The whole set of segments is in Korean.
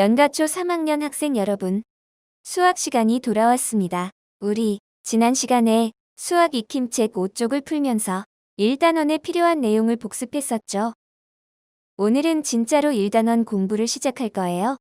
연가초 3학년 학생 여러분, 수학 시간이 돌아왔습니다. 우리 지난 시간에 수학 익힘책 5쪽을 풀면서 1단원에 필요한 내용을 복습했었죠. 오늘은 진짜로 1단원 공부를 시작할 거예요.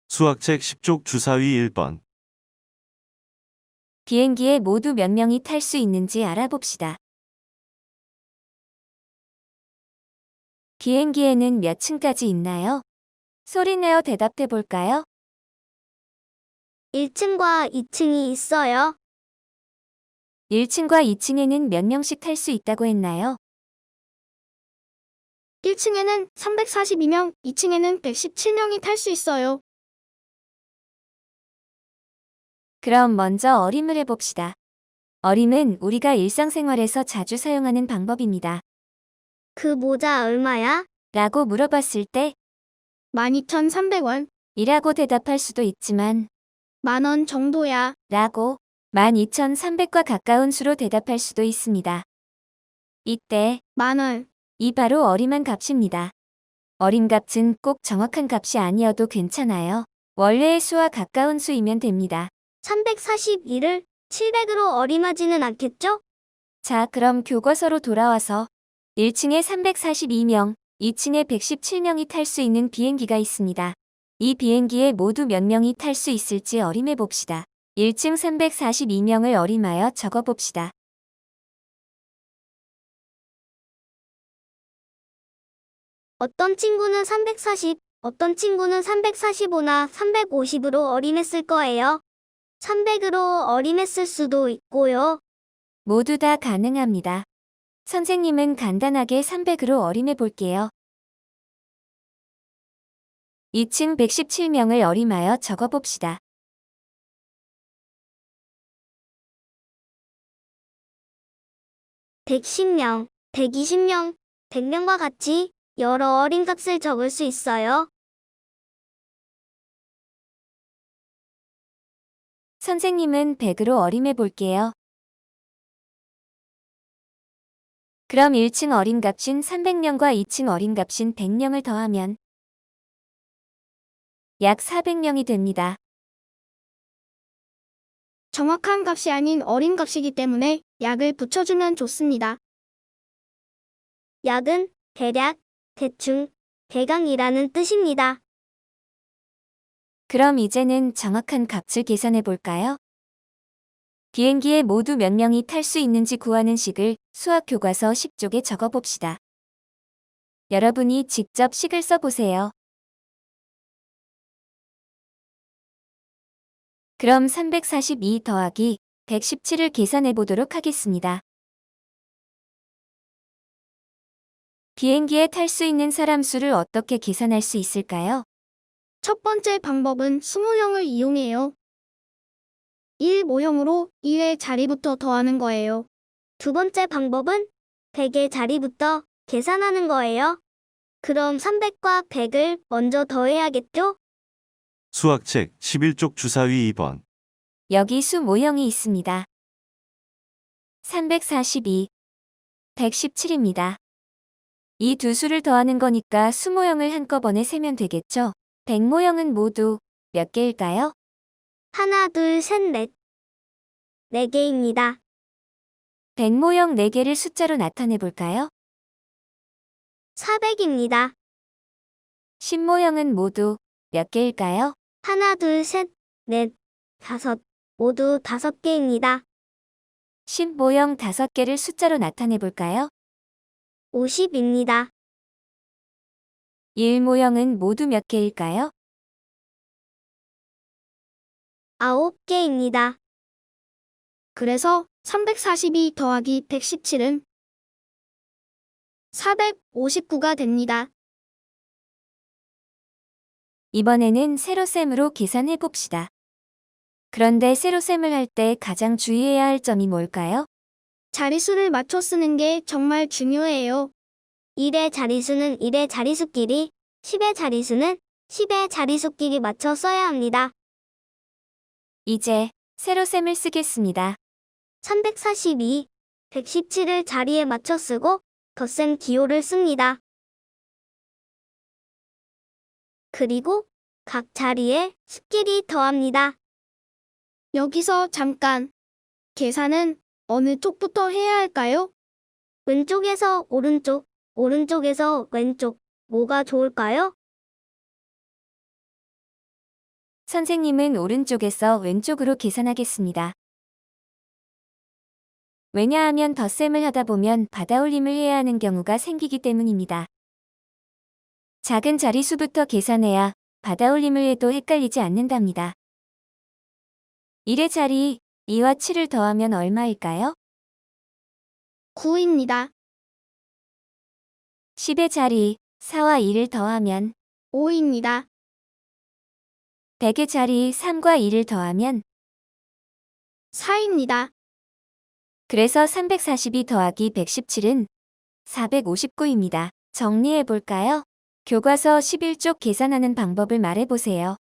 수학책 10쪽 주사위 1번. 비행기에 모두 몇 명이 탈 수 있는지 알아봅시다. 비행기에는 몇 층까지 있나요? 소리내어 대답해 볼까요? 1층과 2층이 있어요. 1층과 2층에는 몇 명씩 탈 수 있다고 했나요? 1층에는 342명, 2층에는 117명이 탈 수 있어요. 그럼 먼저 어림을 해봅시다. 어림은 우리가 일상생활에서 자주 사용하는 방법입니다. 그 모자 얼마야? 라고 물어봤을 때 12,300원. 이라고 대답할 수도 있지만 10,000원 정도야. 라고 12,300과 가까운 수로 대답할 수도 있습니다. 이때 10,000원. 이 바로 어림한 값입니다. 어림 값은 꼭 정확한 값이 아니어도 괜찮아요. 원래의 수와 가까운 수이면 됩니다. 342를 700으로 어림하지는 않겠죠? 자, 그럼 교과서로 돌아와서 1층에 342명, 2층에 117명이 탈 수 있는 비행기가 있습니다. 이 비행기에 모두 몇 명이 탈 수 있을지 어림해 봅시다. 1층 342명을 어림하여 적어봅시다. 어떤 친구는 340, 어떤 친구는 345나 350으로 어림했을 거예요. 300으로 어림했을 수도 있고요. 모두 다 가능합니다. 선생님은 간단하게 300으로 어림해 볼게요. 2층 117명을 어림하여 적어봅시다. (110명) (120명) (100명과) 같이 여러 어림값을 적을 수 있어요. 선생님은 100으로 어림해 볼게요. 그럼 1층 어림값인 300명과 2층 어림값인 100명을 더하면 약 400명이 됩니다. 정확한 값이 아닌 어림값이기 때문에 약을 붙여주면 좋습니다. 약은 대략, 대충, 대강이라는 뜻입니다. 그럼 이제는 정확한 값을 계산해 볼까요? 비행기에 모두 몇 명이 탈 수 있는지 구하는 식을 수학 교과서 10쪽에 적어봅시다. 여러분이 직접 식을 써보세요. 그럼 342 더하기 117을 계산해 보도록 하겠습니다. 비행기에 탈 수 있는 사람 수를 어떻게 계산할 수 있을까요? 첫 번째 방법은 수모형을 이용해요. 1 모형으로 1의 자리부터 더하는 거예요. 두 번째 방법은 100의 자리부터 계산하는 거예요. 그럼 300과 100을 먼저 더해야겠죠? 수학책 11쪽 주사위 2번. 여기 수 모형이 있습니다. 342, 117입니다. 이 두 수를 더하는 거니까 수 모형을 한꺼번에 세면 되겠죠? 100 모형은 모두 몇 개일까요? 하나, 둘, 셋, 넷. 4개입니다. 100 모형 4개를 숫자로 나타내 볼까요? 400입니다. 10 모형은 모두 몇 개일까요? 하나, 둘, 셋, 넷, 5. 모두 5개입니다. 10 모형 5개를 숫자로 나타내 볼까요? 50입니다. 1 모형은 모두 몇 개일까요? 9개입니다. 그래서 342 더하기 117은 459가 됩니다. 이번에는 세로셈으로 계산해 봅시다. 그런데 세로셈을 할 때 가장 주의해야 할 점이 뭘까요? 자릿수를 맞춰 쓰는 게 정말 중요해요. 1의 자릿수는 1의 자릿수끼리, 10의 자릿수는 10의 자릿수끼리 맞춰 써야 합니다. 이제 세로셈을 쓰겠습니다. 342, 117을 자리에 맞춰 쓰고 덧셈 기호를 씁니다. 그리고 각 자리에 숫길이 더합니다. 여기서 잠깐. 계산은 어느 쪽부터 해야 할까요? 왼쪽에서 오른쪽, 오른쪽에서 왼쪽. 뭐가 좋을까요? 선생님은 오른쪽에서 왼쪽으로 계산하겠습니다. 왜냐하면 덧셈을 하다 보면 받아올림을 해야 하는 경우가 생기기 때문입니다. 작은 자리수부터 계산해야 받아올림을 해도 헷갈리지 않는답니다. 1의 자리 2와 7을 더하면 얼마일까요? 9입니다. 10의 자리 4와 2를 더하면 5입니다. 100의 자리 3과 2를 더하면 4입니다. 그래서 342 더하기 117은 459입니다. 정리해볼까요? 교과서 11쪽 계산하는 방법을 말해보세요.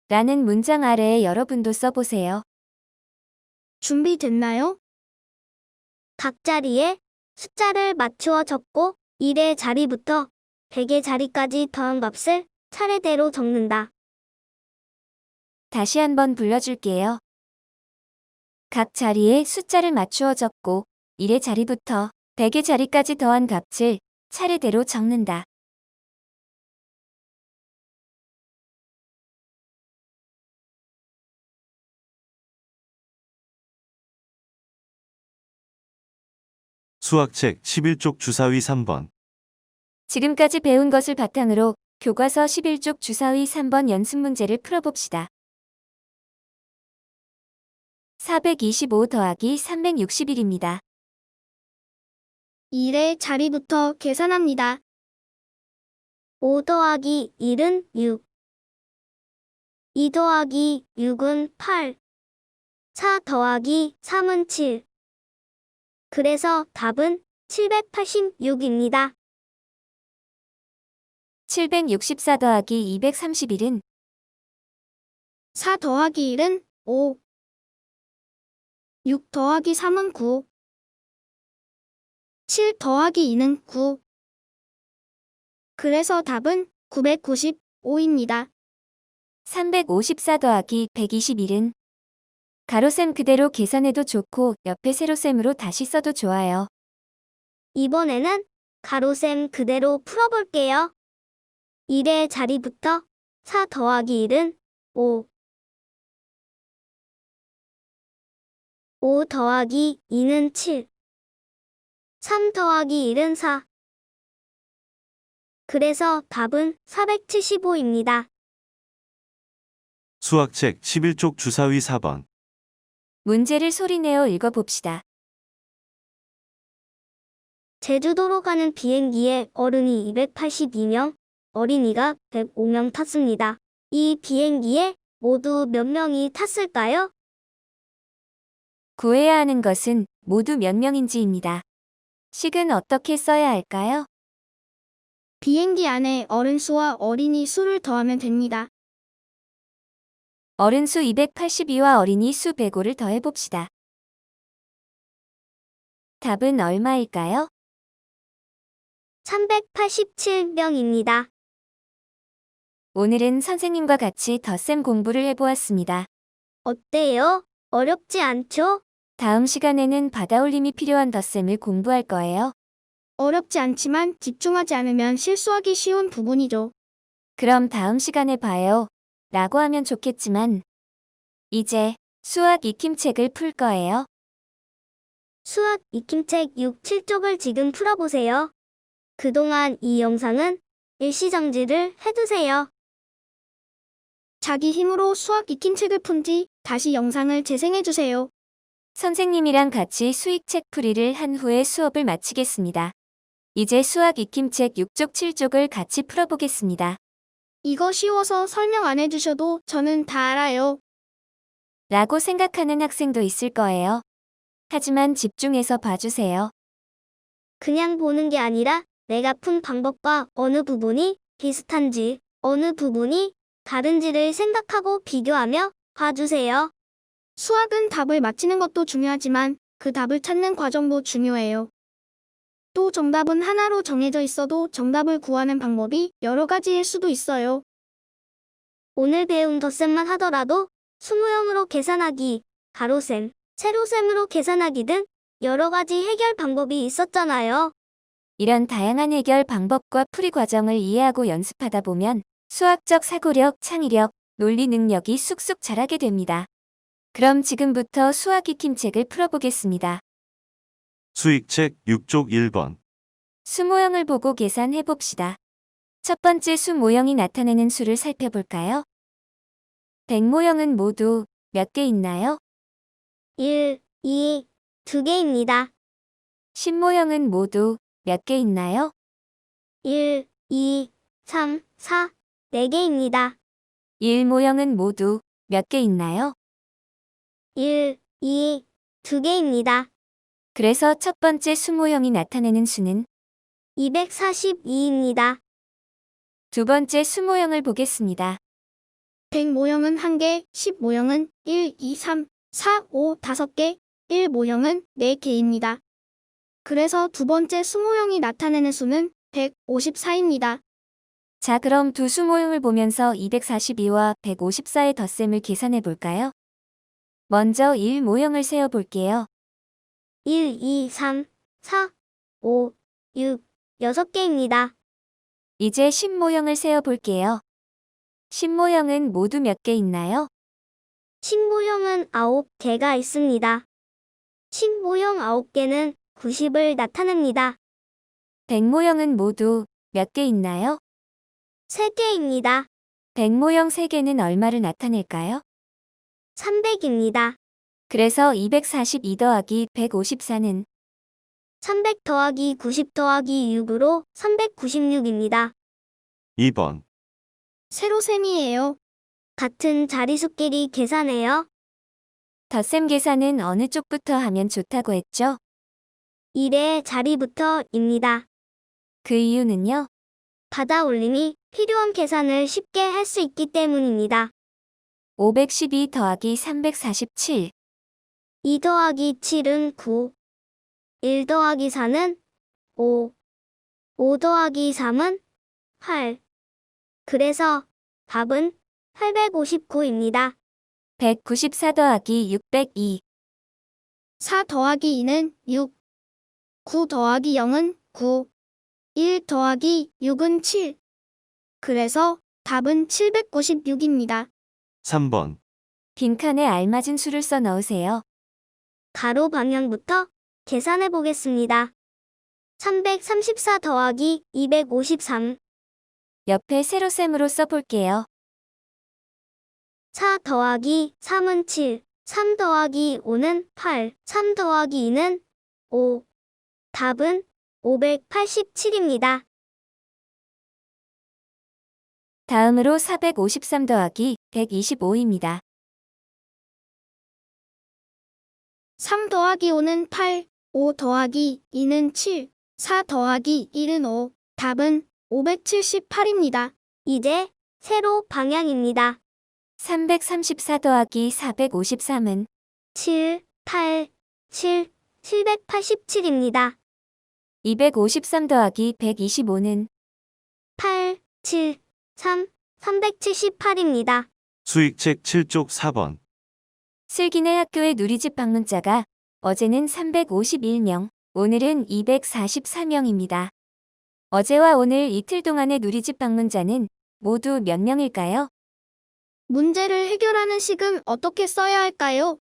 라는 문장 아래에 여러분도 써보세요. 준비됐나요? 각 자리에 숫자를 맞추어 적고 1의 자리부터 100의 자리까지 더한 값을 차례대로 적는다. 다시 한번 불러줄게요. 각 자리에 숫자를 맞추어 적고 1의 자리부터 100의 자리까지 더한 값을 차례대로 적는다. 수학책 11쪽 주사위 3번. 지금까지 배운 것을 바탕으로 교과서 11쪽 주사위 3번 연습 문제를 풀어봅시다. 425 더하기 361입니다. 1의 자리부터 계산합니다. 5 더하기 1은 6. 2 더하기 6은 8. 4 더하기 3은 7. 그래서 답은 786입니다. 764 더하기 231은 4 더하기 1은 5. 6 더하기 3은 9. 7 더하기 2는 9. 그래서 답은 995입니다. 354 더하기 121은 가로셈 그대로 계산해도 좋고 옆에 세로셈으로 다시 써도 좋아요. 이번에는 가로셈 그대로 풀어볼게요. 1의 자리부터 4 더하기 1은 5. 5 더하기 2는 7. 3 더하기 1은 4. 그래서 답은 475입니다. 수학책 11쪽 주사위 4번. 문제를 소리내어 읽어봅시다. 제주도로 가는 비행기에 어른이 282명, 어린이가 105명 탔습니다. 이 비행기에 모두 몇 명이 탔을까요? 구해야 하는 것은 모두 몇 명인지입니다. 식은 어떻게 써야 할까요? 비행기 안에 어른 수와 어린이 수를 더하면 됩니다. 어른 수 282와 어린이 수 105를 더해봅시다. 답은 얼마일까요? 387명입니다. 오늘은 선생님과 같이 덧셈 공부를 해보았습니다. 어때요? 어렵지 않죠? 다음 시간에는 받아올림이 필요한 덧셈을 공부할 거예요. 어렵지 않지만 집중하지 않으면 실수하기 쉬운 부분이죠. 그럼 다음 시간에 봐요. 라고 하면 좋겠지만 이제 수학 익힘책을 풀 거예요. 수학 익힘책 6, 7쪽을 지금 풀어보세요. 그동안 이 영상은 일시정지를 해두세요. 자기 힘으로 수학 익힘책을 푼 뒤 다시 영상을 재생해주세요. 선생님이랑 같이 수익책 풀이를 한 후에 수업을 마치겠습니다. 이제 수학 익힘책 6쪽 7쪽을 같이 풀어보겠습니다. 이거 쉬워서 설명 안 해주셔도 저는 다 알아요. 라고 생각하는 학생도 있을 거예요. 하지만 집중해서 봐주세요. 그냥 보는 게 아니라 내가 푼 방법과 어느 부분이 비슷한지, 어느 부분이 다른지를 생각하고 비교하며 봐주세요. 수학은 답을 맞히는 것도 중요하지만 그 답을 찾는 과정도 중요해요. 또 정답은 하나로 정해져 있어도 정답을 구하는 방법이 여러 가지일 수도 있어요. 오늘 배운 덧셈만 하더라도 수모형으로 계산하기, 가로셈, 세로셈으로 계산하기 등 여러 가지 해결 방법이 있었잖아요. 이런 다양한 해결 방법과 풀이 과정을 이해하고 연습하다 보면 수학적 사고력, 창의력, 논리 능력이 쑥쑥 자라게 됩니다. 그럼 지금부터 수학 익힘책을 풀어보겠습니다. 수익책 6쪽 1번. 수모형을 보고 계산해 봅시다. 첫 번째 수모형이 나타내는 수를 살펴볼까요? 100모형은 모두 몇 개 있나요? 1, 2, 2개입니다. 10모형은 모두 몇 개 있나요? 1, 2, 3, 4, 4개입니다. 1모형은 모두 몇 개 있나요? 1, 2, 2개입니다. 그래서 첫 번째 수모형이 나타내는 수는 242입니다. 두 번째 수모형을 보겠습니다. 100모형은 1개, 10모형은 1, 2, 3, 4, 5, 5개, 1모형은 4개입니다. 그래서 두 번째 수모형이 나타내는 수는 154입니다. 자, 그럼 두 수모형을 보면서 242와 154의 덧셈을 계산해 볼까요? 먼저 1모형을 세어 볼게요. 1, 2, 3, 4, 5, 6, 6개입니다. 이제 10모형을 세어 볼게요. 10모형은 모두 몇 개 있나요? 신모형은 9개가 있습니다. 신모형 9개는 90을 나타냅니다. 100모형은 모두 몇 개 있나요? 3개입니다. 100모형 3개는 얼마를 나타낼까요? 300입니다. 그래서 242 더하기 154는 300 더하기 90 더하기 6으로 396입니다. 2번. 세로셈이에요. 같은 자리수끼리 계산해요. 덧셈 계산은 어느 쪽부터 하면 좋다고 했죠? 1의 자리부터입니다. 그 이유는요? 받아 올림이 필요한 계산을 쉽게 할 수 있기 때문입니다. 512 더하기 347, 2 더하기 7은 9, 1 더하기 4는 5, 5 더하기 3은 8. 그래서 답은 859입니다. 194 더하기 602, 4 더하기 2는 6, 9 더하기 0은 9, 1 더하기 6은 7. 그래서 답은 796입니다. 3번. 빈칸에 알맞은 수를 써 넣으세요. 가로 방향부터 계산해 보겠습니다. 334 더하기 253, 옆에 세로셈으로 써볼게요. 4 더하기 3은 7, 3 더하기 5는 8, 3 더하기 2는 5. 답은 587입니다. 다음으로 453 더하기 125입니다. 3 더하기 5는 8, 5 더하기 2는 7, 4 더하기 1은 5. 답은 578입니다. 이제 세로 방향입니다. 334 더하기 453은 7, 8, 7, 787입니다. 253 더하기 125는 8, 7, 3, 378입니다. 수익책 7쪽 4번. 슬기네 학교의 누리집 방문자가 어제는 351명, 오늘은 244명입니다. 어제와 오늘 이틀 동안의 누리집 방문자는 모두 몇 명일까요? 문제를 해결하는 식은 어떻게 써야 할까요?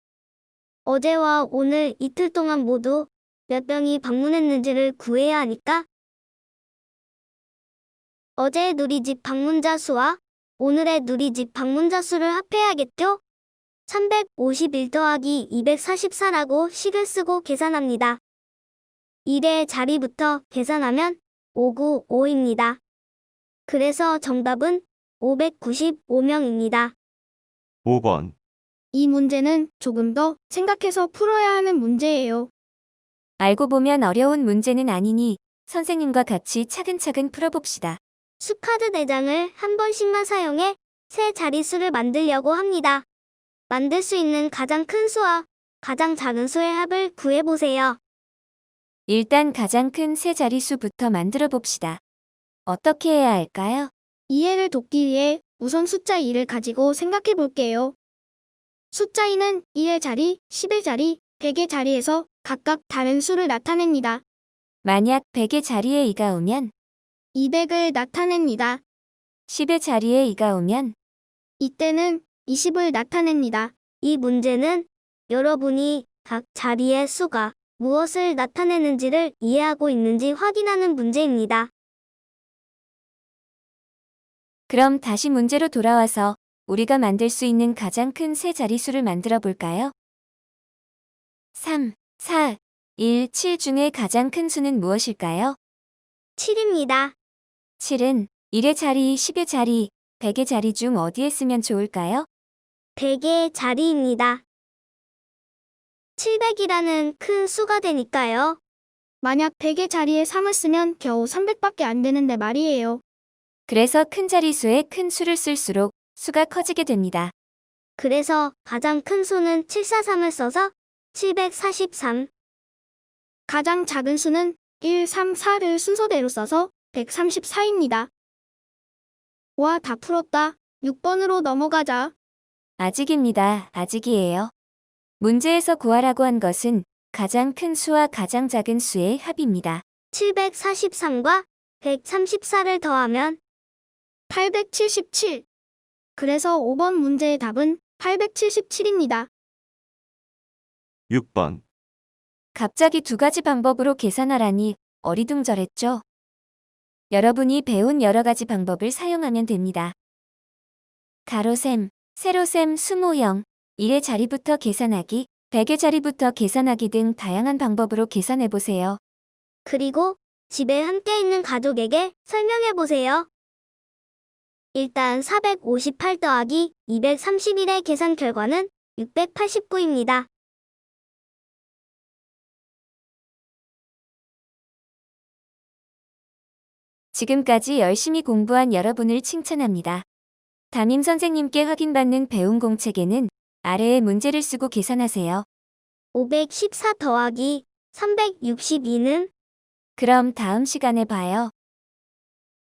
어제와 오늘 이틀 동안 모두 몇 명이 방문했는지를 구해야 하니까 어제의 누리집 방문자 수와 오늘의 누리집 방문자 수를 합해야겠죠? 351 더하기 244라고 식을 쓰고 계산합니다. 1의 자리부터 계산하면 595입니다. 그래서 정답은 595명입니다. 5번. 이 문제는 조금 더 생각해서 풀어야 하는 문제예요. 알고 보면 어려운 문제는 아니니 선생님과 같이 차근차근 풀어봅시다. 수카드 4장을 한 번씩만 사용해 세 자릿수를 만들려고 합니다. 만들 수 있는 가장 큰 수와 가장 작은 수의 합을 구해보세요. 일단 가장 큰 세 자릿수부터 만들어 봅시다. 어떻게 해야 할까요? 이해를 돕기 위해 우선 숫자 2를 가지고 생각해 볼게요. 숫자 2는 1의 자리, 10의 자리, 100의 자리에서 각각 다른 수를 나타냅니다. 만약 100의 자리에 2가 오면, 200을 나타냅니다. 10의 자리에 2가 오면, 이때는 20을 나타냅니다. 이 문제는 여러분이 각 자리의 수가 무엇을 나타내는지를 이해하고 있는지 확인하는 문제입니다. 그럼 다시 문제로 돌아와서 우리가 만들 수 있는 가장 큰 세 자릿수를 만들어 볼까요? 3, 4, 1, 7 중에 가장 큰 수는 무엇일까요? 7입니다. 7은 1의 자리, 10의 자리, 100의 자리 중 어디에 쓰면 좋을까요? 100의 자리입니다. 700이라는 큰 수가 되니까요. 만약 100의 자리에 3을 쓰면 겨우 300밖에 안 되는데 말이에요. 그래서 큰 자릿수에 큰 수를 쓸수록 수가 커지게 됩니다. 그래서 가장 큰 수는 743을 써서 743. 가장 작은 수는 1, 3, 4를 순서대로 써서 134입니다. 와, 다 풀었다. 6번으로 넘어가자. 아직입니다. 아직이에요. 문제에서 구하라고 한 것은 가장 큰 수와 가장 작은 수의 합입니다. 743과 134를 더하면 877. 그래서 5번 문제의 답은 877입니다. 6번, 갑자기 두 가지 방법으로 계산하라니 어리둥절했죠? 여러분이 배운 여러 가지 방법을 사용하면 됩니다. 가로셈, 세로셈, 수모형, 1의 자리부터 계산하기, 100의 자리부터 계산하기 등 다양한 방법으로 계산해보세요. 그리고 집에 함께 있는 가족에게 설명해보세요. 일단 458 더하기 231의 계산 결과는 689입니다. 지금까지 열심히 공부한 여러분을 칭찬합니다. 담임 선생님께 확인받는 배운 공책에는 아래의 문제를 쓰고 계산하세요. 514 더하기 362는 그럼 다음 시간에 봐요.